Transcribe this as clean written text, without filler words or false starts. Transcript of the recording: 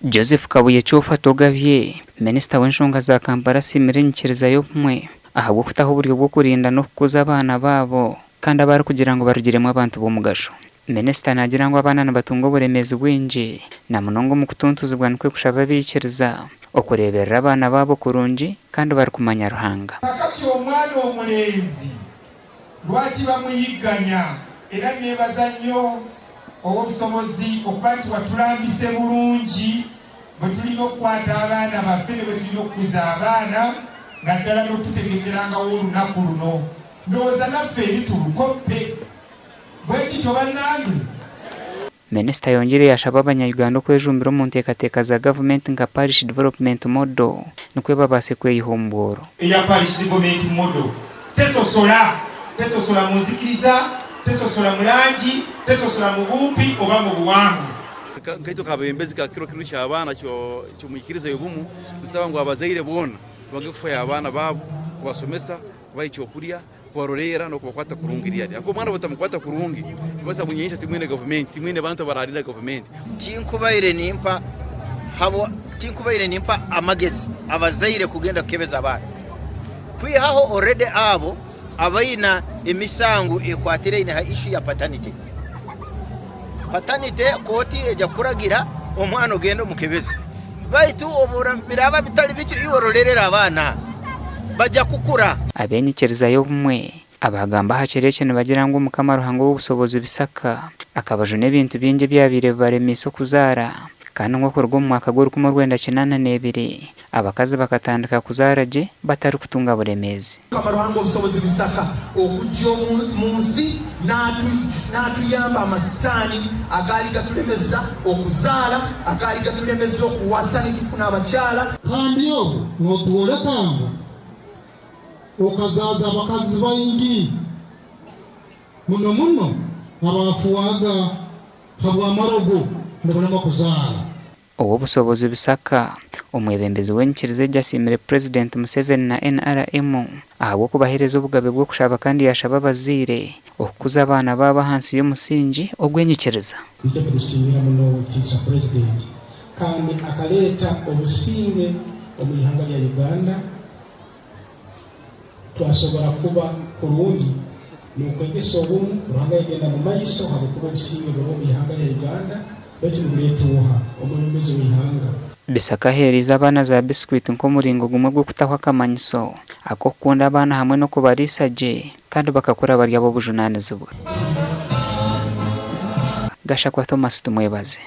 Joseph Kabuye Chofa Togavye Minisita w'enshonga za Kampala asimira enyikiriza y'obumwe ahabwo kutaho uburyo bwo kurinda no kukuza abana babo kandi abari kugira ngo barugiremu abantu b'omugasho. Minisita nagira ngo abana nibatunga oburemezi bwingi na munonga mu kutuntuzibwa nikwe kushaba bikiriza okureberera abana babo kurungi kandi bari kumanya Ruhanga. Kakati omwana omulenzi lwaki bamuyiganya era nebaza nnyo obusobozi okuba nti watulambise bulungi bwe tulina okukwata abaana baffe ne bwe tulina okukuza abaana nga ddala n'otutegekerangawo olunaku luno ndowooza naffe eri tulukoppe bwekityo bannange. Minisita yongere yashaba abanyayuganda okwejumbira mu nteekateeka za gavumenti nka Parish Development Model nikwe babaase kweyihumburo. Eya Parish Development Model tesosola mu nzikiriza, tesosola mu langi, tesosola mu bumpi oba mu buwanvu. Kaito kabembezi ka kiro ky'abaana cyo muyikiriza y'obumu bisaba ngo abazaire bona bange kufaya abaana babo kubasomesa kubaha ekyokulya kubarorera no kubakwata kurungi lyali ako mwana batamukwata kurungi basa munyesha timwene government timwene bantu bararira government tinkubaire nimpa amagezi abazaire kugenda kukebeza abana kwihaho already abo abaina emisango ekwatire ina issue ya paternity koti eja kuragira omwana ogenda mukebezi baitu obura biraba bitali bicho iwororerera abana bajja kukura. Abenyikiriza y'obumwe abagamba hacereke nibagira ngo Mukama Ruhanga w'obusobozi bisaka akabajo n'ebintu bingi byabire baremiso kuzara kandi ngo kurwo mu mwaka gw'Rwenda-82 abakazi bakatandika kuzara je batari kutunga buremezi. Mukama Ruhanga w'obusobozi bisaka okujja munsi natuyamba amasitani agali gatulemeza okuzaala agali gatulemeza okuwasa nitufuna abakyala kandi yo notuwolekanga okazaza abakazi baingi muno abafuwaga habwamarogo ndabona kuzaala. Obusobozi bisaka omwebembezi w'enyikiriza jasimire President Museveni na NRM ahabwo kubahereza obugabe bwo kushaba kandi yashaba abazaire okukuza abana babo hansi y'omusingi ogw'enyikiriza. Ije kusimira muno kisa President kandi akaleta obusinge omuyihanga lya Uganda twasobora kuba kurungi n'okwegesa obumu Ruhanga yagenda mu maiso hakuba obusinge bw'omuyihanga lya Uganda betuletuha omulumezi w'ihanga. Bisaka heriza abana za biscuit nko muringo gumwe gwo kutahwa kamanyiso ako kunda abana hamwe no kubarisa je kandi bakakura bari abo bujunanizibwa. Gasha kwa Thomas tumwebaze.